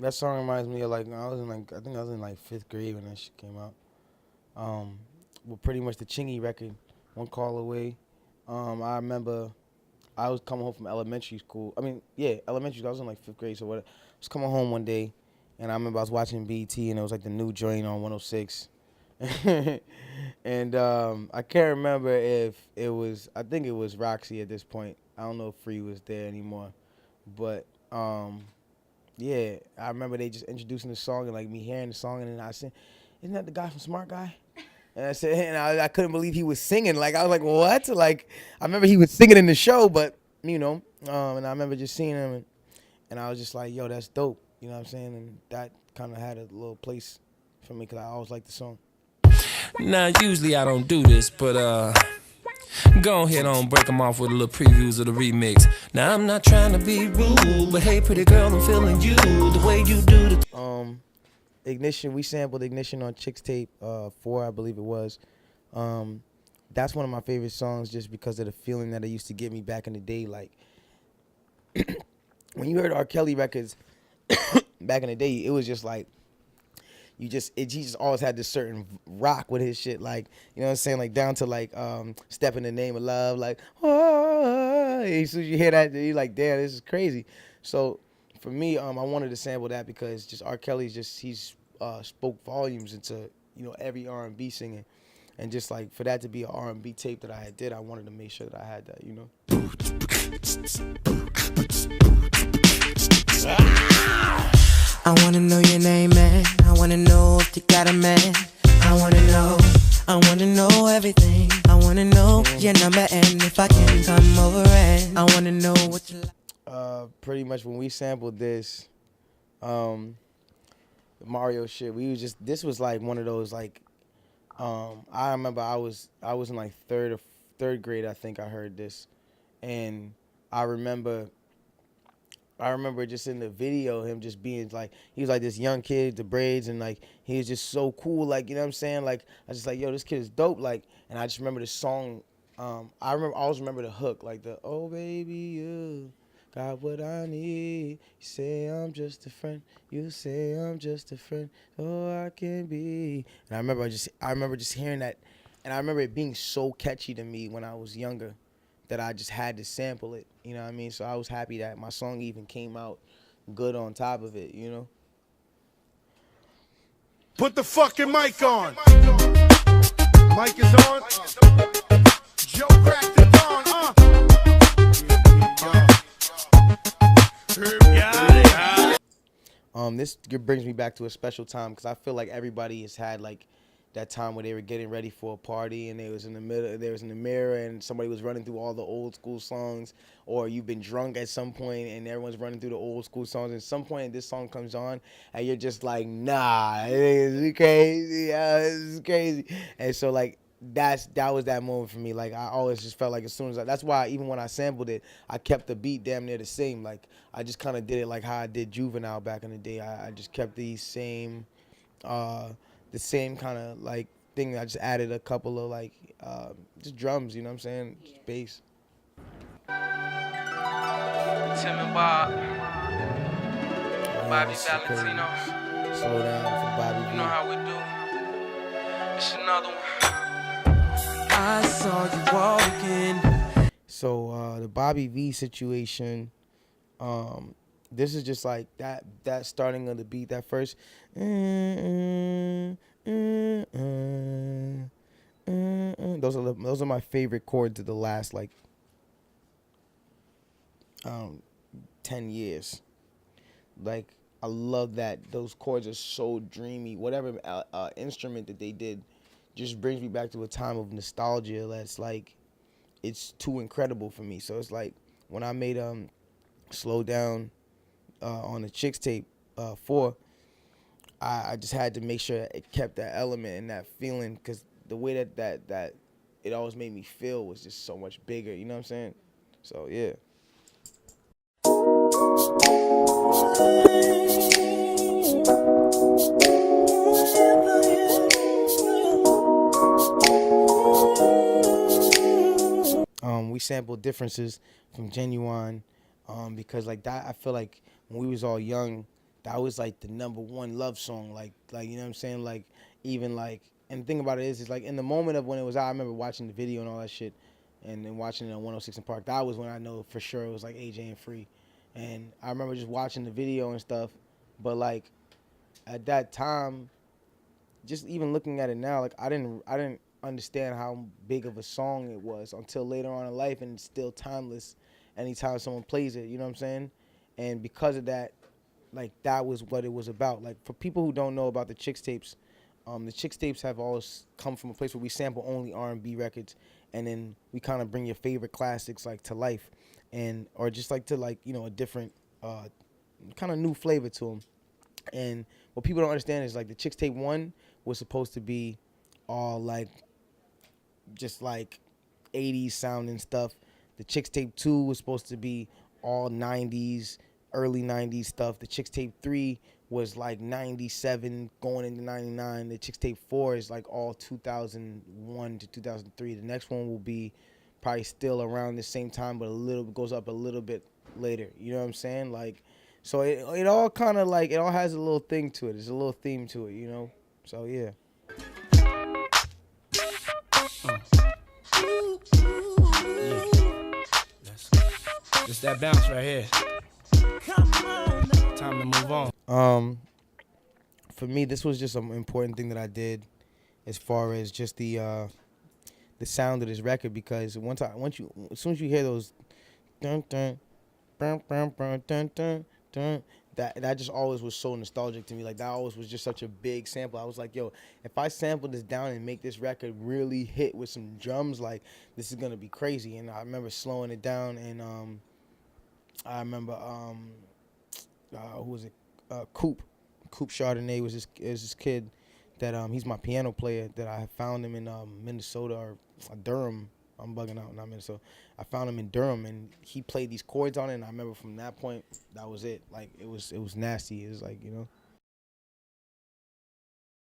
That song reminds me of like I think I was in like 5th grade when that shit came out. Well, pretty much the Chingy record, One Call Away. I remember I was coming home from elementary school. Elementary school. I was in like 5th grade, so what? I was coming home one day, and I remember I was watching BT, and it was like the new joint on 106. And I can't remember if it was. I think it was Roxy at this point. I don't know if Free was there anymore, but yeah, I remember they just introducing the song and like me hearing the song, and then I said, "Isn't that the guy from Smart Guy?" And I said, and I couldn't believe he was singing. Like I was like, "What?" Like I remember he was singing in the show, but and I remember just seeing him, and I was just like, "Yo, that's dope." You know what I'm saying? And that kind of had a little place for me because I always liked the song. Now, usually I don't do this, but go ahead on, break them off with a little previews of the remix. Now, I'm not trying to be rude, but hey, pretty girl, I'm feeling you the way you do the... Ignition, we sampled Ignition on Chixtape 4, I believe it was. That's one of my favorite songs just because of the feeling that it used to give me back in the day. Like, when you heard R. Kelly records back in the day, it was just like, he just always had this certain rock with his shit, like, you know what I'm saying, like down to like Step in the Name of Love, like, oh, as soon as you hear that, you're like, damn, this is crazy. So for me, I wanted to sample that because just R. Kelly's he's spoke volumes into every R&B singing, and just like for that to be an R&B tape that I did, I wanted to make sure that I had that, I wanna know your name, man. I wanna know if you got a man. I wanna know everything. I wanna know your number and if I can come over, and I wanna know what you like. Pretty much when we sampled this, Mario shit, this was like one of those like, I remember I was in like third grade, I think I heard this, and I remember just in the video, him just being like, he was like this young kid, the braids, and like, he was just so cool, like, you know what I'm saying? Like, I was just like, yo, this kid is dope, like, and I just remember the song, I always remember the hook, like the, oh baby, you got what I need, you say I'm just a friend, you say I'm just a friend, oh I can be, and I remember just hearing that, and I remember it being so catchy to me when I was younger, that I just had to sample it, you know what I mean? So I was happy that my song even came out good on top of it, Put the fucking mic on. Mic is on. Joe cracked it on. This brings me back to a special time because I feel like everybody has had like that time where they were getting ready for a party and they was in the mirror and somebody was running through all the old school songs, or you've been drunk at some point and everyone's running through the old school songs, and at some point this song comes on and you're just like, nah, this is crazy, this is crazy. And so like that was that moment for me. Like I always just felt like as soon as that's why even when I sampled it, I kept the beat damn near the same. Like I just kind of did it like how I did Juvenile back in the day. I just kept the same kind of like thing. I just added a couple of like just drums, you know what I'm saying? Just bass. Tim and Bob, Bobby Valentino. Slow down for Bobby. You know how we do. It's another one. I saw you walking. So the Bobby V situation, this is just like that starting of the beat, that first those are my favorite chords of the last like 10 years. Like I love that those chords are so dreamy. Whatever instrument that they did just brings me back to a time of nostalgia that's like, it's too incredible for me. So it's like when I made Slow Down on the Chixtape 4, I just had to make sure it kept that element and that feeling, because the way that it always made me feel was just so much bigger, you know what I'm saying? So yeah. we sampled Differences from Genuine, because like that, I feel like when we was all young, that was like the #1 love song. Like you know what I'm saying? Like even like, and the thing about it is like in the moment of when it was out, I remember watching the video and all that shit, and then watching it on 106 in Park. That was when I know for sure it was like AJ and Free, and I remember just watching the video and stuff. But like at that time, just even looking at it now, like I didn't understand how big of a song it was until later on in life, and it's still timeless anytime someone plays it, you know what I'm saying? And because of that, like that was what it was about. Like for people who don't know about the Chixtapes, the Chixtapes have always come from a place where we sample only R&B records, and then we kind of bring your favorite classics like to life, and or just like to like, you know, a different kind of new flavor to them. And what people don't understand is like the Chixtape 1 was supposed to be all like just like 80s sounding stuff. The Chixtape 2 was supposed to be all 90s, early 90s stuff. The Chixtape 3 was like 97 going into 99. The Chixtape 4 is like all 2001 to 2003. The next one will be probably still around the same time, but goes up a little bit later. You know what I'm saying? Like, so it all kind of like, it all has a little thing to it. There's a little theme to it, you know? So yeah. It's that bounce right here. Time to move on. For me, this was just an important thing that I did, as far as just the sound of this record, because as soon as you hear those dun dun dun dun dun dun dun dun, that just always was so nostalgic to me. Like that always was just such a big sample. I was like, yo, if I sample this down and make this record really hit with some drums, like this is gonna be crazy. And I remember slowing it down, and I remember who was it? Coop Chardonnay was this kid that he's my piano player that I found him in Minnesota or Durham. I'm bugging out, not Minnesota. I found him in Durham, and he played these chords on it, and I remember from that point, that was it. Like, it was nasty. It was like, you know.